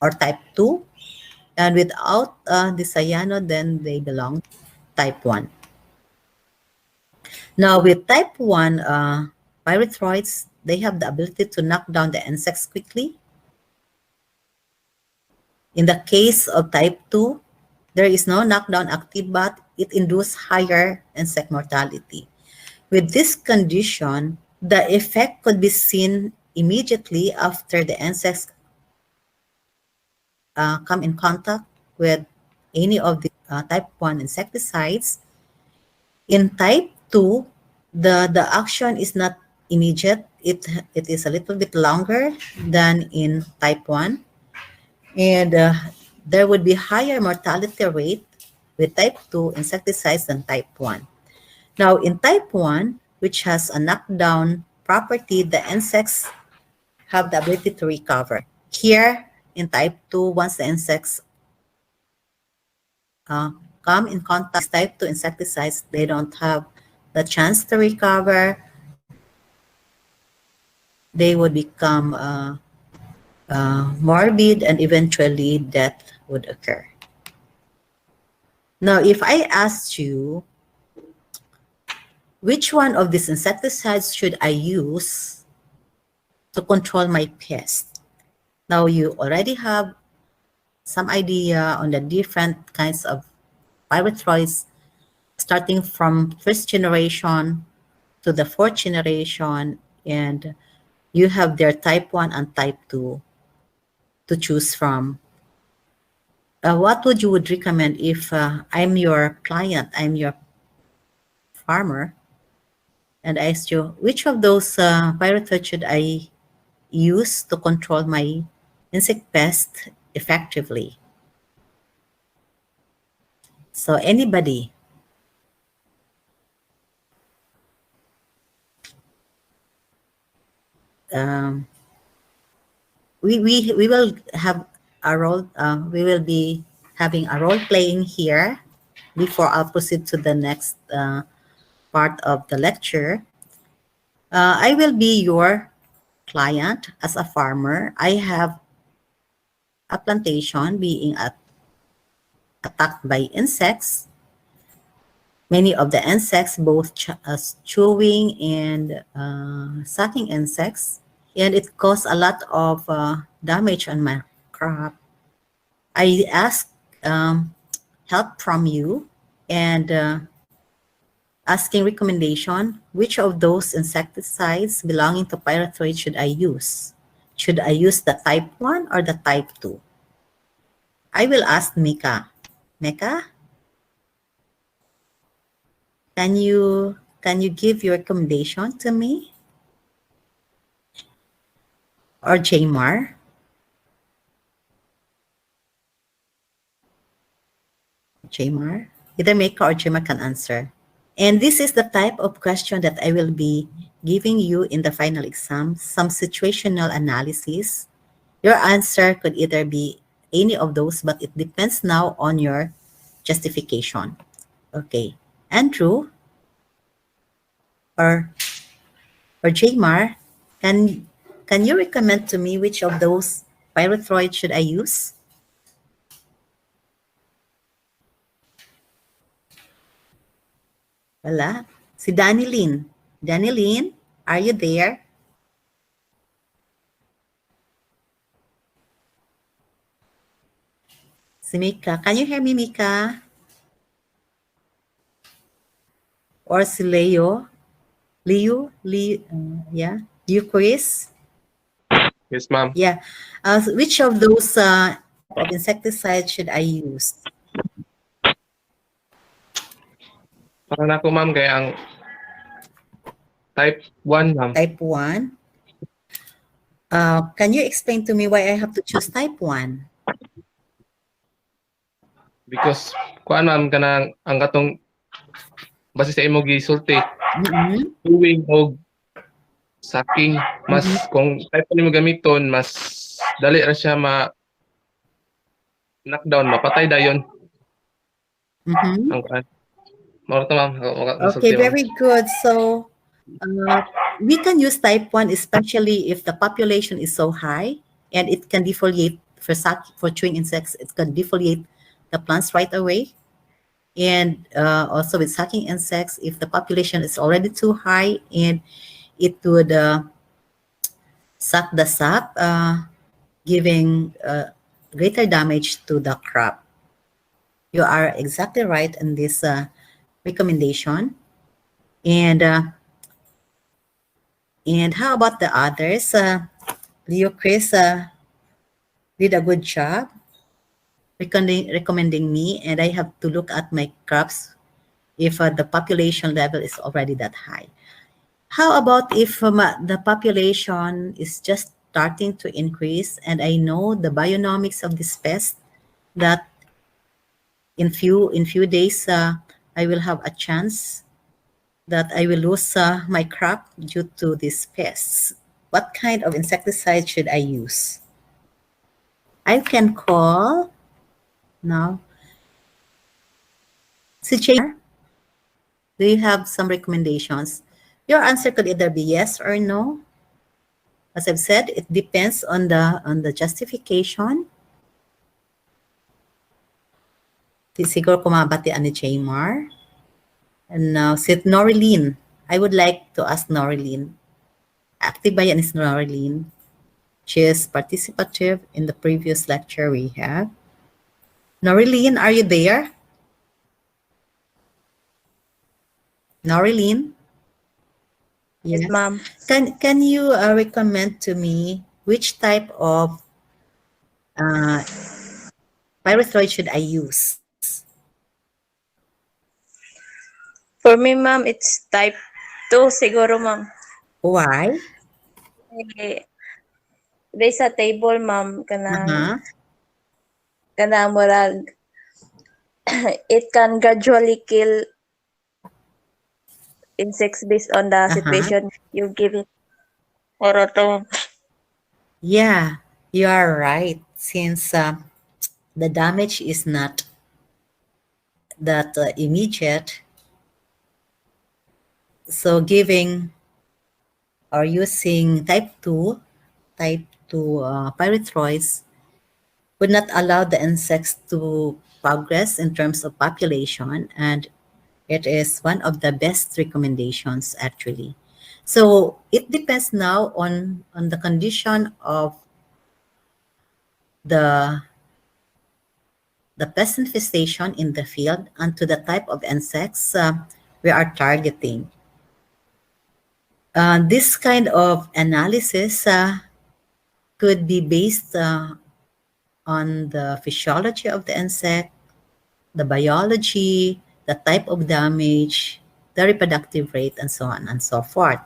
or type 2. And without the cyano, then they belong to type 1. Now with type 1 pyrethroids, they have the ability to knock down the insects quickly. In the case of type 2, there is no knockdown active, but it induces higher insect mortality. With this condition, the effect could be seen immediately after the insects come in contact with any of the type 1 insecticides. In type 2, the action is not immediate. It is a little bit longer than in type 1. And there would be higher mortality rate with type 2 insecticides than type 1. Now, in type 1, which has a knockdown property, the insects have the ability to recover. Here, in type 2, once the insects come in contact with type 2 insecticides, they don't have the chance to recover. They would become morbid, and eventually death would occur. Now, if I asked you, which one of these insecticides should I use to control my pest? Now, you already have some idea on the different kinds of pyrethroids, starting from first generation to the fourth generation, and you have their type 1 and type 2 to choose from. What would you would recommend if I'm your client, I'm your farmer, and I asked you, which of those pyrethroids should I use to control my insect pest effectively? So anybody? Um, we will have a role, we will be having a role playing here before I'll proceed to the next part of the lecture. I will be your client as a farmer. I have a plantation being attacked by insects. Many of the insects, both chewing and sucking insects, and it caused a lot of damage on my crop. I ask help from you and asking recommendation, which of those insecticides belonging to pyrethroid should I use? Should I use the type 1 or the type 2? I will ask Mecca. Mecca, can you give your recommendation to me? Or Jamar? Jamar? Either Mecca or Jamar can answer. And this is the type of question that I will be giving you in the final exam, some situational analysis. Your answer could either be any of those, but it depends now on your justification. Okay. Andrew or Jamar, can you recommend to me which of those pyrethroids should I use? Wala. Si Danilyn. Danilyn, are you there? Si Mika. Can you hear me, Mika? Or si Leo? Leo? Yeah. You, Chris? Yes, ma'am. Yeah. Which of those of insecticides should I use? Para na ako, ma'am, kaya ang type 1, ma'am. Type 1. Can you explain to me why I have to choose type 1? Because, kuan ma'am, kanang ang katong base sa imo gisulti, chewing o sucking, mas kung type ni mo gamiton, mas dali ra siya knockdown, mapatay dayon. Ang kuan. Mao to, ma'am. Okay, very good. So we can use type 1 especially if the population is so high and it can defoliate for chewing insects. It can defoliate the plants right away. And also with sucking insects, if the population is already too high and it would suck the sap, giving greater damage to the crop. You are exactly right in this recommendation. And how about the others? Leo Chris did a good job recommending me, and I have to look at my crops if the population level is already that high. How about if the population is just starting to increase and I know the bionomics of this pest that in few days I will have a chance that I will lose my crop due to these pests. What kind of insecticide should I use? I can call now. Si Jay, do you have some recommendations? Your answer could either be yes or no. As I've said, it depends on the justification. Siguro kumabatian ni Jaymar. And now, si Noreline. I would like to ask Noreline. Active ba yan is Noreline? She is participative in the previous lecture we have. Noreline, are you there? Noreline? Yes, ma'am. Can you recommend to me which type of pyrethroid should I use? For me, ma'am, it's type 2 siguro, ma'am. Why? Eh, there's a table, ma'am, Uh-huh. kanang murag it can gradually kill insects based on the situation you give it. Or to. Yeah, you are right. Since the damage is not that immediate, so giving or using type 2 pyrethroids would not allow the insects to progress in terms of population, and it is one of the best recommendations actually. So it depends now on the condition of the the pest infestation in the field and to the type of insects we are targeting. This kind of analysis could be based on the physiology of the insect, the biology, the type of damage, the reproductive rate, and so on and so forth.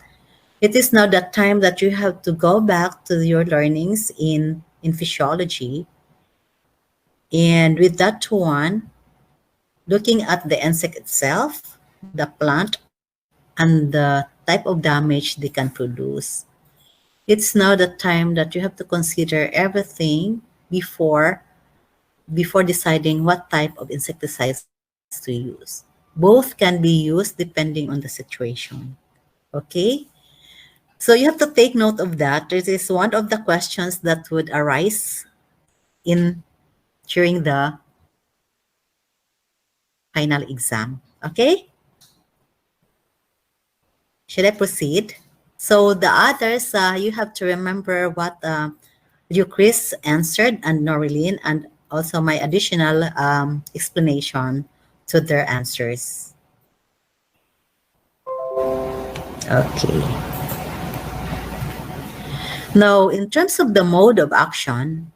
It is now the time that you have to go back to your learnings in physiology. And with that one, looking at the insect itself, the plant, and the type of damage they can produce. It's now the time that you have to consider everything before deciding what type of insecticides to use. Both can be used depending on the situation. Okay? So you have to take note of that. This is one of the questions that would arise in during the final exam. Okay? Should I proceed? So the others, you have to remember what you Chris answered and Noreline, and also my additional explanation to their answers. Okay. Now, in terms of the mode of action,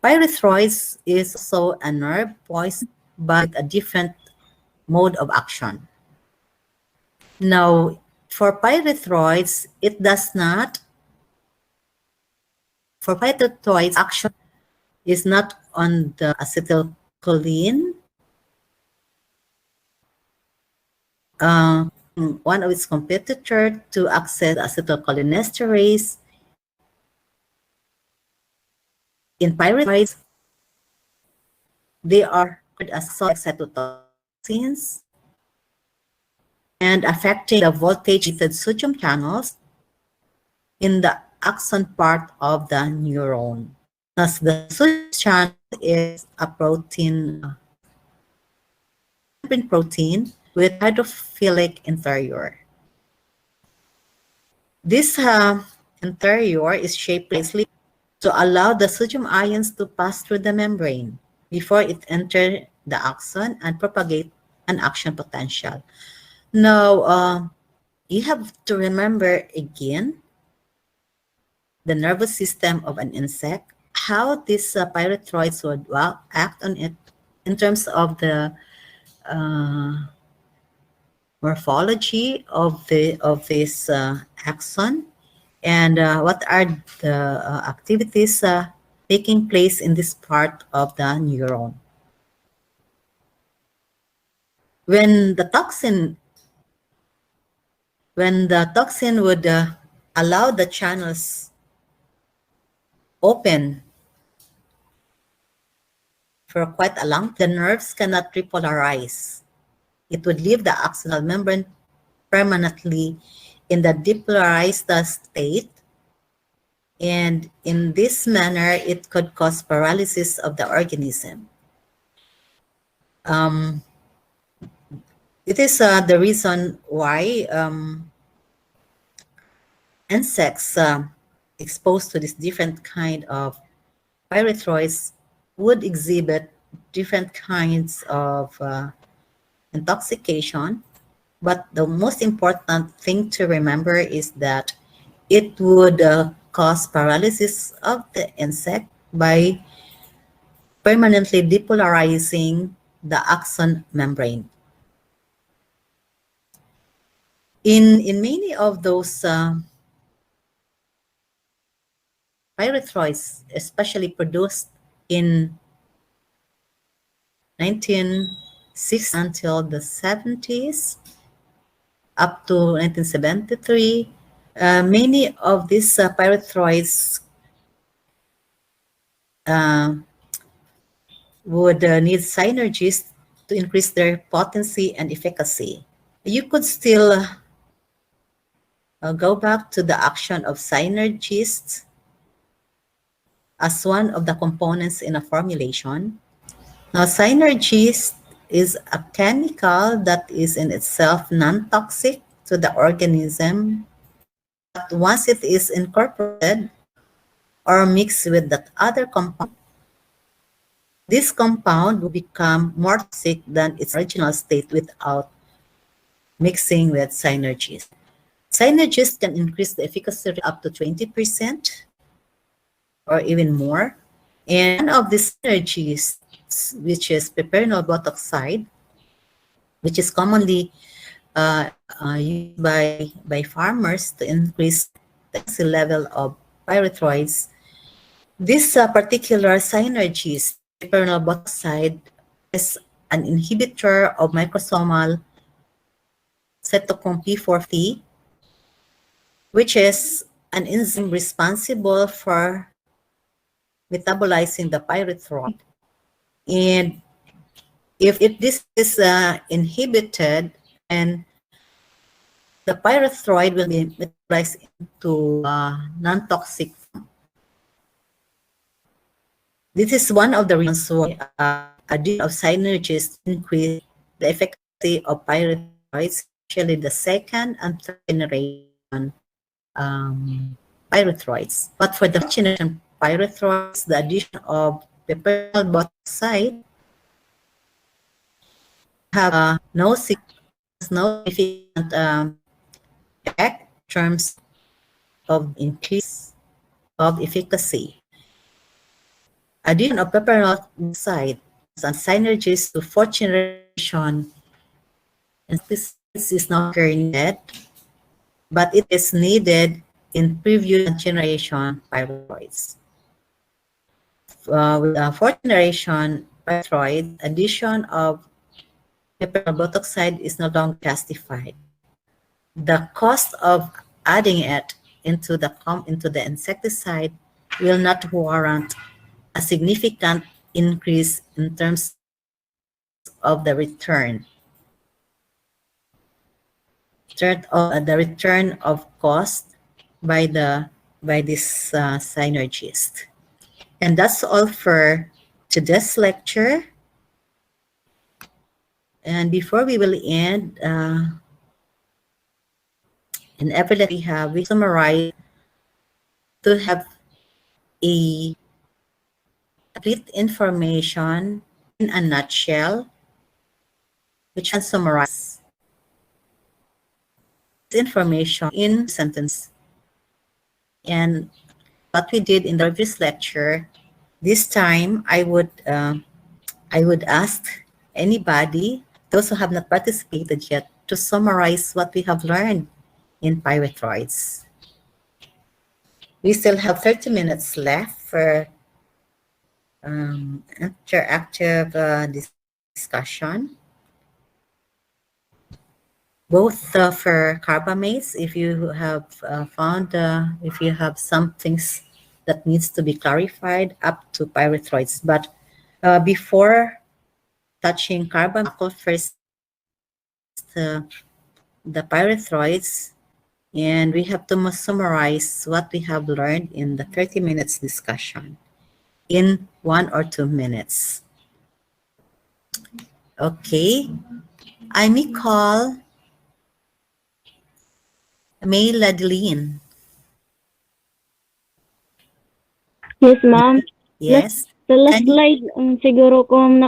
pyrethroids is also a nerve poison, but a different mode of action. Now, for pyrethroids, it does not, for pyrethroids, action is not on the acetylcholine, one of its competitor to access acetylcholinesterase. In pyrethroids, they are as cytotoxins and affecting the voltage-gated sodium channels in the axon part of the neuron. Thus, the sodium channel is a protein, membrane protein with hydrophilic interior. This interior is shaped precisely to allow the sodium ions to pass through the membrane before it enters the axon and propagate an action potential. Now, you have to remember again the nervous system of an insect, how these pyrethroids would act on it in terms of the uh, morphology of this axon, and what are the activities taking place in this part of the neuron. When the toxin would allow the channels open for quite a long, the nerves cannot repolarize. It would leave the axonal membrane permanently in the depolarized state, and in this manner, it could cause paralysis of the organism. Um, it is the reason why insects exposed to this different kind of pyrethroids would exhibit different kinds of intoxication. But the most important thing to remember is that it would cause paralysis of the insect by permanently depolarizing the axon membrane. In many of those pyrethroids, especially produced in 1960 until the 70s, up to 1973, many of these pyrethroids uh, would need synergies to increase their potency and efficacy. You could still go back to the action of synergists as one of the components in a formulation. Now, synergist is a chemical that is in itself non-toxic to the organism, but once it is incorporated or mixed with that other compound, this compound will become more toxic than its original state without mixing with synergist. Synergist can increase the efficacy rate up to 20% or even more. And one of the synergists, which is piperenol butoxide, which is commonly used by farmers to increase the efficacy level of pyrethroids. This particular synergist, piperenol butoxide, is an inhibitor of microsomal cytochrome P450, which is an enzyme responsible for metabolizing the pyrethroid. And if this is inhibited, then the pyrethroid will be metabolized into non-toxic form. This is one of the reasons why addition of synergies increase the efficacy of pyrethroids, especially the second and third generation pyrethroids. But for the first generation pyrethroids, the addition of piperenol butoxide have no significant effect in terms of increase of efficacy. Addition of piperenol butoxide as a synergist to fourth generation insecticides is no longer needed, but it is needed in previous generation pyrethroids. With fourth generation pyrethroid, addition of piperenol butoxide is no longer justified. The cost of adding it into the insecticide will not warrant a significant increase in terms of the return. The return of cost by this synergist. And that's all for today's lecture. And before we will end, in every letter we summarize to have a complete information in a nutshell, which can summarize information in sentence. And what we did in the previous lecture, this time I would ask anybody, those who have not participated yet, to summarize what we have learned in pyrethroids. We still have 30 minutes left for interactive discussion. Both for carbamates, if you have found, if you have some things that needs to be clarified, up to pyrethroids. But before touching carbamate, first the pyrethroids, and we have to summarize what we have learned in the 30 minutes discussion in 1 or 2 minutes. Okay, I may call May Ladeline. Yes, ma'am. Yes. Sa last slide, siguro kung